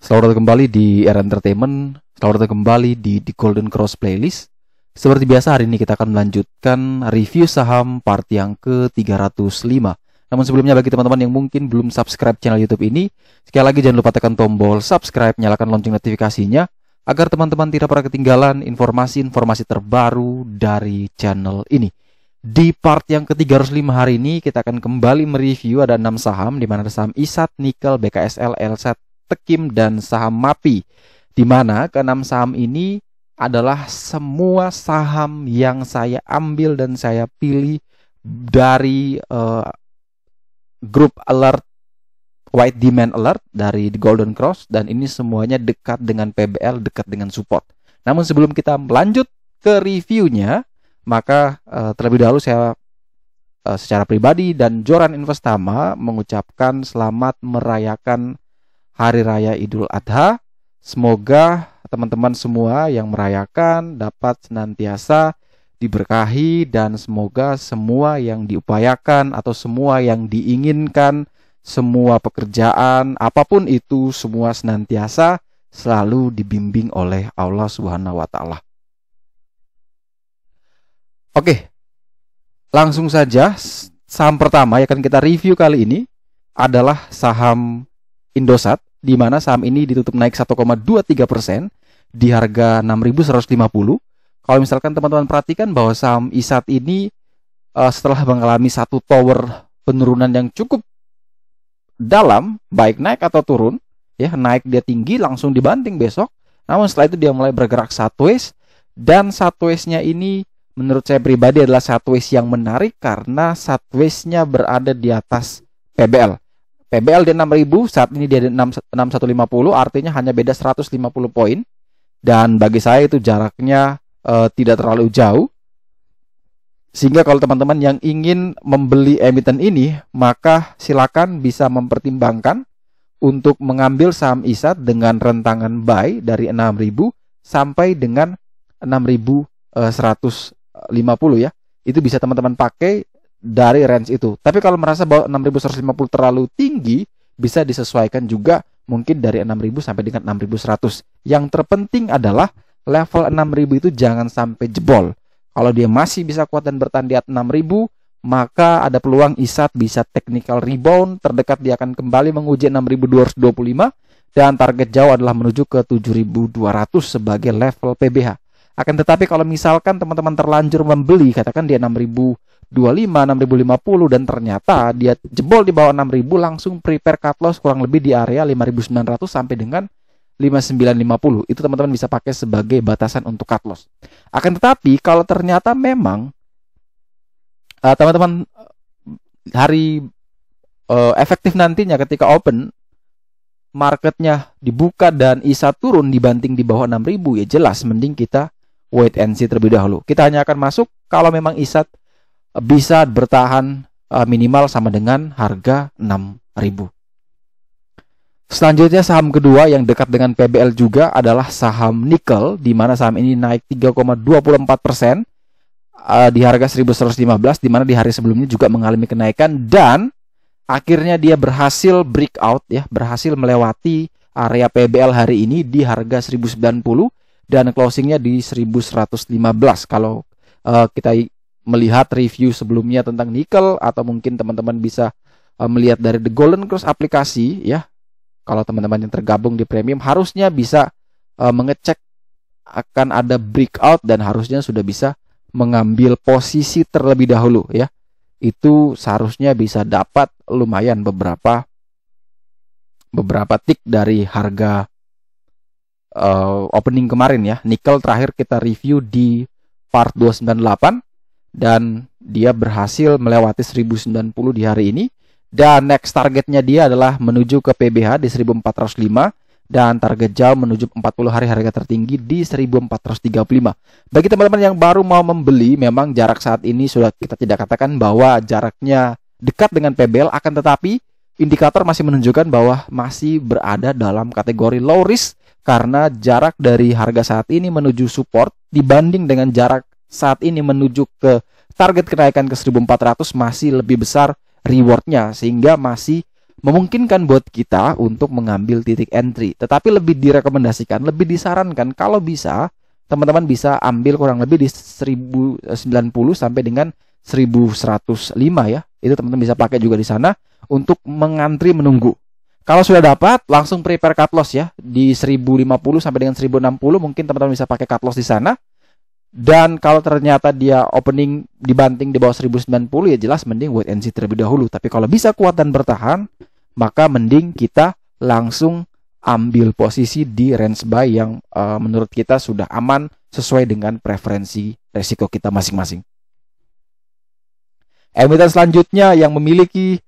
Selamat datang kembali di Era Entertainment. Selamat datang kembali di Golden Cross Playlist. Seperti biasa, hari ini kita akan melanjutkan review saham part yang ke-305. Namun sebelumnya, bagi teman-teman yang mungkin belum subscribe channel YouTube ini, sekali lagi jangan lupa tekan tombol subscribe, nyalakan lonceng notifikasinya agar teman-teman tidak pernah ketinggalan informasi-informasi terbaru dari channel ini. Di part yang ke-305 hari ini, kita akan kembali mereview ada 6 saham, di mana ada saham ISAT, Nikel, BKSL, LSAT, Tekim, dan saham MAPI. Di mana ke-6 saham ini adalah semua saham yang saya ambil dan saya pilih dari grup alert White Demand Alert dari The Golden Cross, dan ini semuanya dekat dengan PBL, dekat dengan support. Namun sebelum kita lanjut ke reviewnya, maka terlebih dahulu saya secara pribadi dan Joran Investama mengucapkan selamat merayakan Hari Raya Idul Adha. Semoga teman-teman semua yang merayakan dapat senantiasa diberkahi, dan semoga semua yang diupayakan atau semua yang diinginkan, semua pekerjaan apapun itu, semua senantiasa selalu dibimbing oleh Allah Subhanahu wa taala. Oke. Langsung saja, saham pertama yang akan kita review kali ini adalah saham Indosat, di mana saham ini ditutup naik 1,23% di harga 6.150. Kalau misalkan teman-teman perhatikan bahwa saham ISAT ini setelah mengalami satu tower penurunan yang cukup dalam, baik naik atau turun, ya, naik dia tinggi langsung dibanting besok. Namun setelah itu dia mulai bergerak sideways, dan sideways-nya ini menurut saya pribadi adalah sideways yang menarik karena sideways-nya berada di atas PBL. PBL di 6.000, saat ini dia di 6.150, artinya hanya beda 150 poin. Dan bagi saya itu jaraknya tidak terlalu jauh. Sehingga kalau teman-teman yang ingin membeli emiten ini, maka silakan bisa mempertimbangkan untuk mengambil saham ISAT dengan rentangan buy dari 6.000 sampai dengan 6.150 ya. Itu bisa teman-teman pakai dari range itu. Tapi kalau merasa bahwa 6.150 terlalu tinggi, bisa disesuaikan juga mungkin dari 6.000 sampai dengan 6.100. Yang terpenting adalah level 6.000 itu jangan sampai jebol. Kalau dia masih bisa kuat dan bertahan di atas 6.000, maka ada peluang ISAT bisa technical rebound. Terdekat dia akan kembali menguji 6.225, dan target jauh adalah menuju ke 7.200 sebagai level PBH. Akan tetapi kalau misalkan teman-teman terlanjur membeli, katakan dia 6.025, 6.050, dan ternyata dia jebol di bawah 6.000, langsung prepare cut loss kurang lebih di area 5.900 sampai dengan 5.950. Itu teman-teman bisa pakai sebagai batasan untuk cut loss. Akan tetapi kalau ternyata memang teman-teman hari efektif nantinya ketika open marketnya dibuka dan ISA turun dibanting di bawah 6.000, ya jelas mending kita wait and see terlebih dahulu. Kita hanya akan masuk kalau memang ISAT bisa bertahan minimal sama dengan harga 6.000. Selanjutnya saham kedua yang dekat dengan PBL juga adalah saham Nikel, di mana saham ini naik 3,24% di harga 1.115, di mana di hari sebelumnya juga mengalami kenaikan, dan akhirnya dia berhasil breakout, ya, berhasil melewati area PBL hari ini di harga 1.090 dan closingnya di 1.115. Kalau kita melihat review sebelumnya tentang nikel, atau mungkin teman-teman bisa melihat dari The Golden Cross aplikasi, ya. Kalau teman-teman yang tergabung di premium harusnya bisa mengecek akan ada breakout, dan harusnya sudah bisa mengambil posisi terlebih dahulu, ya. Itu seharusnya bisa dapat lumayan beberapa tick dari harga opening kemarin, ya. Nikel terakhir kita review di part 298, dan dia berhasil melewati 1.090 di hari ini, dan next targetnya dia adalah menuju ke PBH di 1.405, dan target jauh menuju 40 hari harga tertinggi di 1.435. Bagi teman-teman yang baru mau membeli, memang jarak saat ini sudah kita tidak katakan bahwa jaraknya dekat dengan PBL, akan tetapi indikator masih menunjukkan bahwa masih berada dalam kategori low risk, karena jarak dari harga saat ini menuju support dibanding dengan jarak saat ini menuju ke target kenaikan ke 1.400 masih lebih besar rewardnya, sehingga masih memungkinkan buat kita untuk mengambil titik entry. Tetapi lebih direkomendasikan, lebih disarankan kalau bisa teman-teman bisa ambil kurang lebih di 1090 sampai dengan 1105 ya. Itu teman-teman bisa pakai juga di sana untuk mengantri menunggu. Kalau sudah dapat, langsung prepare cut loss ya di 1050 sampai dengan 1060, mungkin teman-teman bisa pakai cut loss di sana. Dan kalau ternyata dia opening dibanting di bawah 1090 ya jelas mending wait and see terlebih dahulu. Tapi kalau bisa kuat dan bertahan, maka mending kita langsung ambil posisi di range buy yang menurut kita sudah aman sesuai dengan preferensi resiko kita masing-masing. Emiten selanjutnya yang memiliki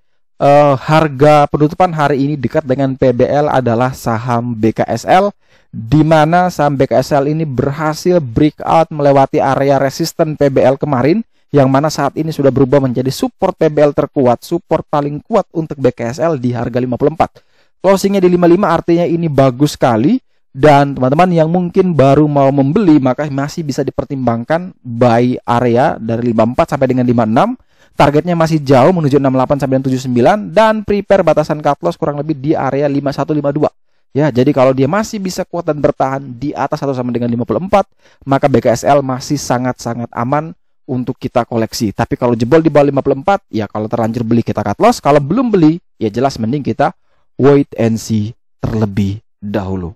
harga penutupan hari ini dekat dengan PBL adalah saham BKSL, di mana saham BKSL ini berhasil breakout melewati area resisten PBL kemarin, yang mana saat ini sudah berubah menjadi support PBL terkuat, support paling kuat untuk BKSL di harga 54. Closingnya di 55, artinya ini bagus sekali. Dan teman-teman yang mungkin baru mau membeli, maka masih bisa dipertimbangkan buy area dari 54 sampai dengan 56. Targetnya masih jauh menuju 68 sampai 79 dan prepare batasan cut loss kurang lebih di area 5152. Ya, jadi kalau dia masih bisa kuat dan bertahan di atas atau sama dengan 54, maka BKSL masih sangat-sangat aman untuk kita koleksi. Tapi kalau jebol di bawah 54, ya kalau terlanjur beli kita cut loss, kalau belum beli, ya jelas mending kita wait and see terlebih dahulu.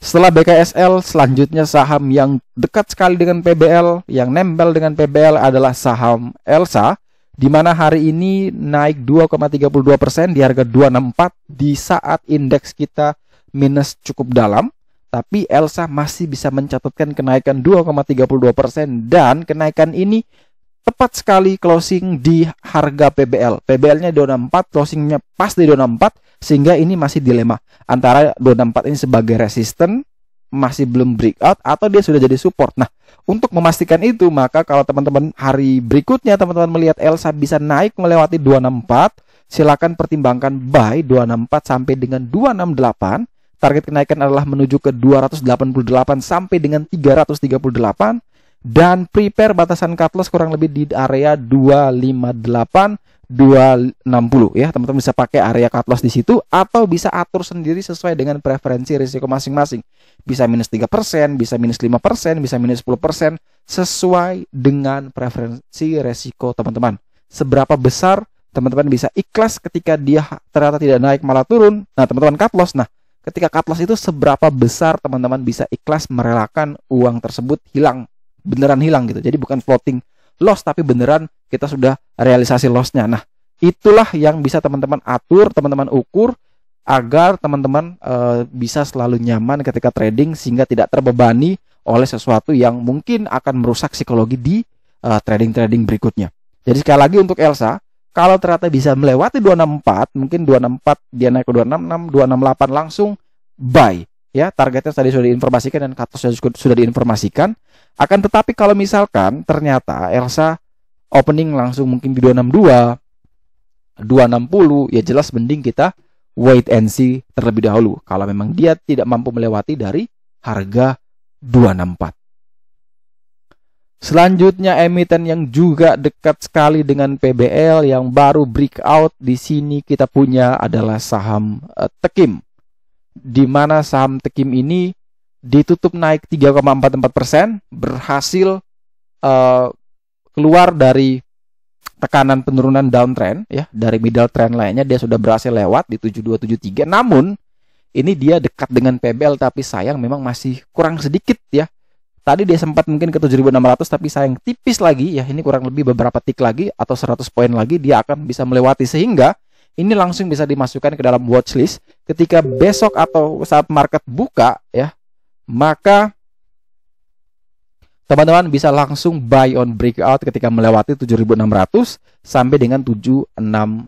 Setelah BKSL, selanjutnya saham yang dekat sekali dengan PBL, yang nempel dengan PBL adalah saham Elsa, di mana hari ini naik 2,32% di harga 264 di saat indeks kita minus cukup dalam. Tapi Elsa masih bisa mencatatkan kenaikan 2,32% dan kenaikan ini tepat sekali closing di harga PBL. PBL-nya 264, closingnya pas di 264, sehingga ini masih dilema antara 264 ini sebagai resisten, masih belum breakout, atau dia sudah jadi support. Nah, untuk memastikan itu, maka kalau teman-teman hari berikutnya teman-teman melihat Elsa bisa naik melewati 264, silakan pertimbangkan buy 264 sampai dengan 268. Target kenaikan adalah menuju ke 288 sampai dengan 338. Dan prepare batasan cut loss kurang lebih di area 258 260 ya. Teman-teman bisa pakai area cut loss di situ atau bisa atur sendiri sesuai dengan preferensi risiko masing-masing. Bisa minus 3%, bisa minus 5%, bisa minus 10%, sesuai dengan preferensi risiko teman-teman. Seberapa besar teman-teman bisa ikhlas ketika dia ternyata tidak naik malah turun. Nah, teman-teman cut loss. Nah, ketika cut loss itu seberapa besar teman-teman bisa ikhlas merelakan uang tersebut hilang, beneran hilang gitu. Jadi bukan floating loss, tapi beneran kita sudah realisasi lossnya. Nah, itulah yang bisa teman-teman atur, teman-teman ukur agar teman-teman bisa selalu nyaman ketika trading, sehingga tidak terbebani oleh sesuatu yang mungkin akan merusak psikologi di trading-trading berikutnya. Jadi sekali lagi untuk Elsa, kalau ternyata bisa melewati 264, mungkin 264 dia naik ke 266, 268 langsung buy. Ya, targetnya tadi sudah diinformasikan dan cut loss sudah diinformasikan. Akan tetapi kalau misalkan ternyata Elsa opening langsung mungkin di 262, 260, ya jelas mending kita wait and see terlebih dahulu. Kalau memang dia tidak mampu melewati dari harga 264. Selanjutnya emiten yang juga dekat sekali dengan PBL yang baru breakout di sini kita punya adalah saham Tekim. Di mana saham Tekim ini ditutup naik 3,44%, berhasil keluar dari tekanan penurunan downtrend ya, dari middle trend lainnya dia sudah berhasil lewat di 7273. Namun ini dia dekat dengan PBL, tapi sayang memang masih kurang sedikit ya. Tadi dia sempat mungkin ke 7600, tapi sayang tipis lagi ya, ini kurang lebih beberapa tik lagi atau 100 poin lagi dia akan bisa melewati, sehingga ini langsung bisa dimasukkan ke dalam watchlist ketika besok atau saat market buka ya. Maka teman-teman bisa langsung buy on breakout ketika melewati 7600 sampai dengan 7675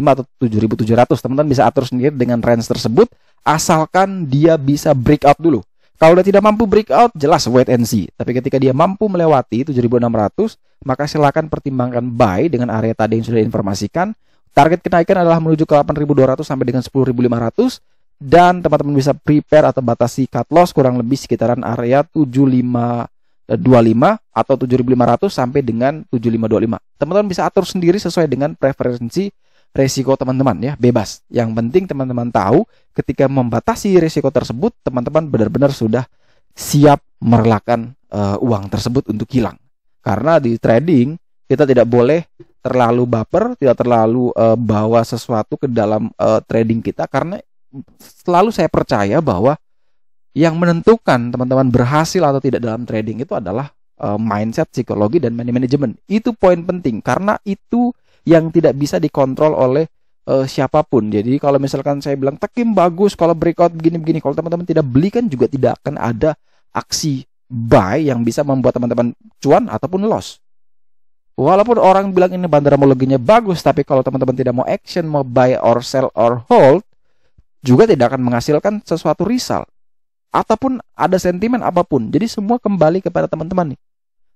atau 7700. Teman-teman bisa atur sendiri dengan range tersebut asalkan dia bisa breakout dulu. Kalau dia tidak mampu breakout, jelas wait and see. Tapi ketika dia mampu melewati 7600, maka silakan pertimbangkan buy dengan area tadi yang sudah diinformasikan. Target kenaikan adalah menuju ke 8200 sampai dengan 10500. Dan teman-teman bisa prepare atau batasi cut loss kurang lebih sekitaran area 750 25 atau 7.500 sampai dengan 7.525. Teman-teman bisa atur sendiri sesuai dengan preferensi resiko teman-teman ya, bebas. Yang penting teman-teman tahu ketika membatasi resiko tersebut, teman-teman benar-benar sudah siap merelakan uang tersebut untuk hilang. Karena di trading kita tidak boleh terlalu baper, tidak terlalu bawa sesuatu ke dalam trading kita, karena selalu saya percaya bahwa yang menentukan teman-teman berhasil atau tidak dalam trading itu adalah mindset, psikologi, dan money management. Itu poin penting karena itu yang tidak bisa dikontrol oleh siapapun. Jadi kalau misalkan saya bilang Tekim bagus kalau breakout begini-begini, kalau teman-teman tidak beli kan juga tidak akan ada aksi buy yang bisa membuat teman-teman cuan ataupun loss. Walaupun orang bilang ini bandarmologinya bagus, tapi kalau teman-teman tidak mau action, mau buy or sell or hold, juga tidak akan menghasilkan sesuatu result ataupun ada sentimen apapun. Jadi semua kembali kepada teman-teman nih.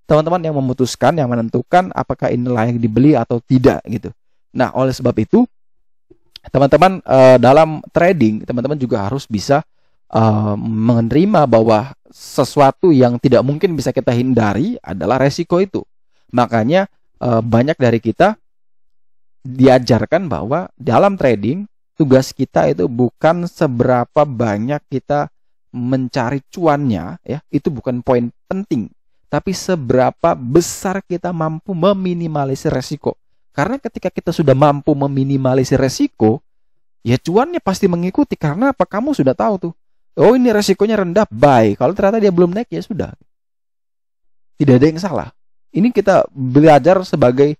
Teman-teman yang memutuskan, yang menentukan apakah ini layak dibeli atau tidak gitu. Nah, oleh sebab itu teman-teman dalam trading, teman-teman juga harus bisa menerima bahwa sesuatu yang tidak mungkin bisa kita hindari adalah resiko itu. Makanya banyak dari kita diajarkan bahwa dalam trading tugas kita itu bukan seberapa banyak kita mencari cuannya ya, itu bukan poin penting, tapi seberapa besar kita mampu meminimalisir resiko. Karena ketika kita sudah mampu meminimalisir resiko, ya cuannya pasti mengikuti. Karena apa? Kamu sudah tahu tuh, oh ini resikonya rendah, buy. Kalau ternyata dia belum naik, ya sudah, tidak ada yang salah. Ini kita belajar sebagai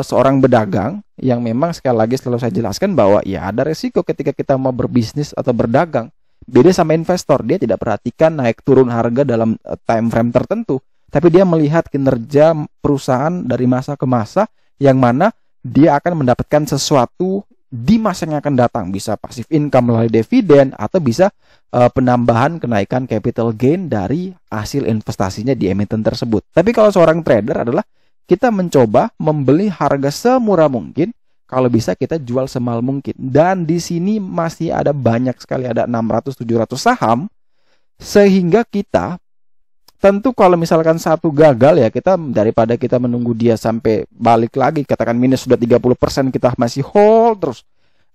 seorang pedagang yang memang sekali lagi selalu saya jelaskan bahwa ya ada resiko ketika kita mau berbisnis atau berdagang. Beda sama investor, dia tidak perhatikan naik turun harga dalam time frame tertentu, tapi dia melihat kinerja perusahaan dari masa ke masa, yang mana dia akan mendapatkan sesuatu di masa yang akan datang. Bisa passive income melalui dividen, atau bisa penambahan kenaikan capital gain dari hasil investasinya di emiten tersebut. Tapi kalau seorang trader adalah kita mencoba membeli harga semurah mungkin, kalau bisa kita jual semahal mungkin. Dan di sini masih ada banyak sekali, ada 600-700 saham, sehingga kita tentu kalau misalkan satu gagal ya, kita daripada kita menunggu dia sampai balik lagi, katakan minus sudah 30%, kita masih hold terus.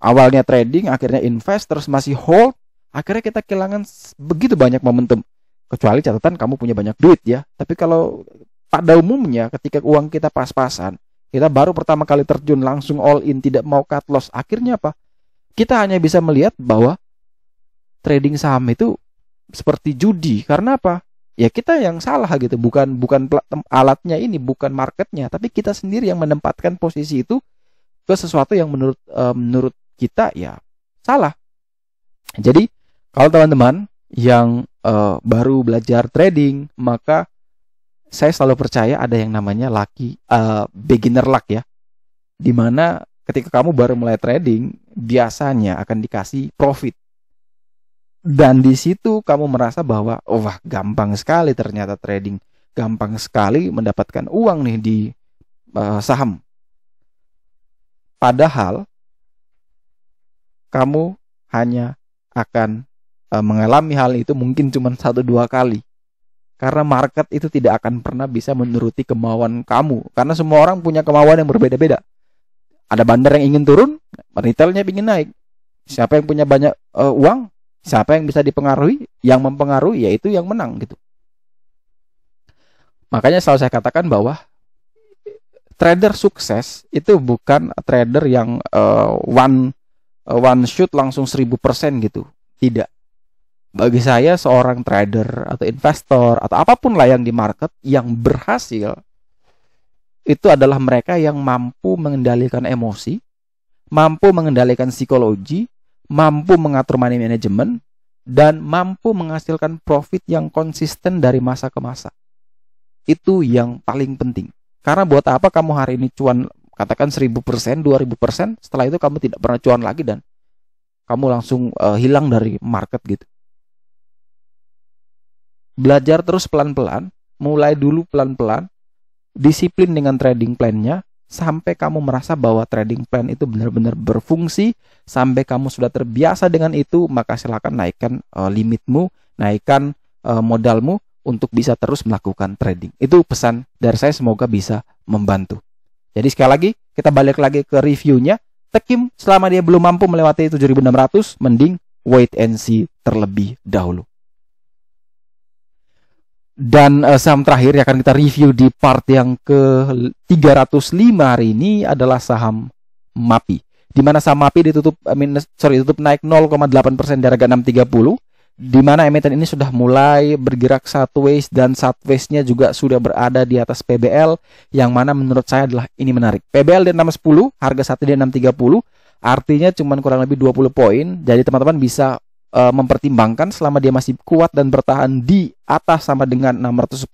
Awalnya trading, akhirnya invest, terus masih hold, akhirnya kita kehilangan begitu banyak momentum. Kecuali catatan kamu punya banyak duit ya. Tapi kalau pada umumnya ketika uang kita pas-pasan, kita baru pertama kali terjun langsung all in, tidak mau cut loss, akhirnya apa? Kita hanya bisa melihat bahwa trading saham itu seperti judi. Karena apa? Ya kita yang salah gitu, bukan alatnya ini, bukan marketnya, tapi kita sendiri yang menempatkan posisi itu ke sesuatu yang menurut kita ya salah. Jadi kalau teman-teman yang baru belajar trading, maka saya selalu percaya ada yang namanya beginner luck ya, dimana ketika kamu baru mulai trading biasanya akan dikasih profit. Dan di situ kamu merasa bahwa wah gampang sekali ternyata trading, gampang sekali mendapatkan uang nih di saham. Padahal kamu hanya akan mengalami hal itu mungkin cuma 1-2 kali. Karena market itu tidak akan pernah bisa menuruti kemauan kamu. Karena semua orang punya kemauan yang berbeda-beda. Ada bandar yang ingin turun, retailnya ingin naik. Siapa yang punya banyak uang, siapa yang bisa dipengaruhi, yang mempengaruhi yaitu yang menang gitu. Makanya selalu saya katakan bahwa trader sukses itu bukan trader yang one shoot langsung 1000% gitu. Tidak. Bagi saya seorang trader atau investor atau apapun lah yang di market yang berhasil itu adalah mereka yang mampu mengendalikan emosi, mampu mengendalikan psikologi, mampu mengatur money management, dan mampu menghasilkan profit yang konsisten dari masa ke masa. Itu yang paling penting. Karena buat apa kamu hari ini cuan katakan 1000%, 2000%, setelah itu kamu tidak pernah cuan lagi dan kamu langsung hilang dari market gitu. Belajar terus pelan-pelan, mulai dulu pelan-pelan, disiplin dengan trading plan-nya, sampai kamu merasa bahwa trading plan itu benar-benar berfungsi, sampai kamu sudah terbiasa dengan itu, maka silakan naikkan limitmu, naikkan modalmu untuk bisa terus melakukan trading. Itu pesan dari saya, semoga bisa membantu. Jadi sekali lagi kita balik lagi ke reviewnya. Tekim selama dia belum mampu melewati 7.600, mending wait and see terlebih dahulu. Dan saham terakhir yang akan kita review di part yang ke-305 hari ini adalah saham MAPI. Di mana saham MAPI ditutup naik 0,8% dari harga 630. Di mana emiten ini sudah mulai bergerak sideways dan sideways-nya juga sudah berada di atas PBL, yang mana menurut saya adalah ini menarik. PBL di 610, harga saat ini 630, artinya cuma kurang lebih 20 poin. Jadi teman-teman bisa mempertimbangkan selama dia masih kuat dan bertahan di atas sama dengan 610,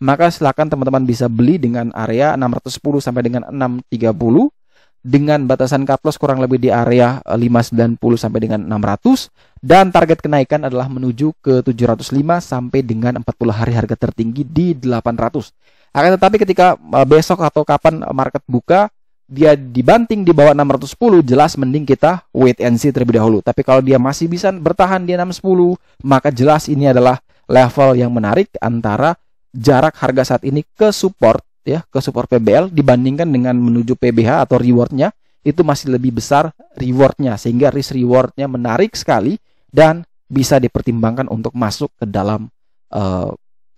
maka silakan teman-teman bisa beli dengan area 610 sampai dengan 630 dengan batasan cut loss kurang lebih di area 590 sampai dengan 600, dan target kenaikan adalah menuju ke 705 sampai dengan 40 hari harga tertinggi di 800. Akan tetapi ketika besok atau kapan market buka dia dibanting di bawah 610, jelas mending kita wait and see terlebih dahulu. Tapi kalau dia masih bisa bertahan di 610, maka jelas ini adalah level yang menarik antara jarak harga saat ini ke support, ya, ke support PBL dibandingkan dengan menuju PBH atau rewardnya, itu masih lebih besar rewardnya, sehingga risk rewardnya menarik sekali dan bisa dipertimbangkan untuk masuk ke dalam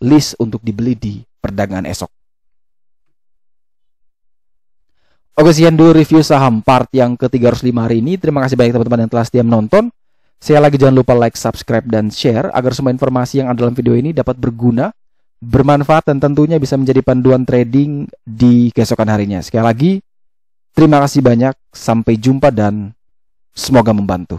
list untuk dibeli di perdagangan esok. Oke, sekian dulu review saham part yang ke-305 hari ini. Terima kasih banyak teman-teman yang telah setia menonton. Sekali lagi jangan lupa like, subscribe, dan share agar semua informasi yang ada dalam video ini dapat berguna, bermanfaat, dan tentunya bisa menjadi panduan trading di keesokan harinya. Sekali lagi, terima kasih banyak. Sampai jumpa dan semoga membantu.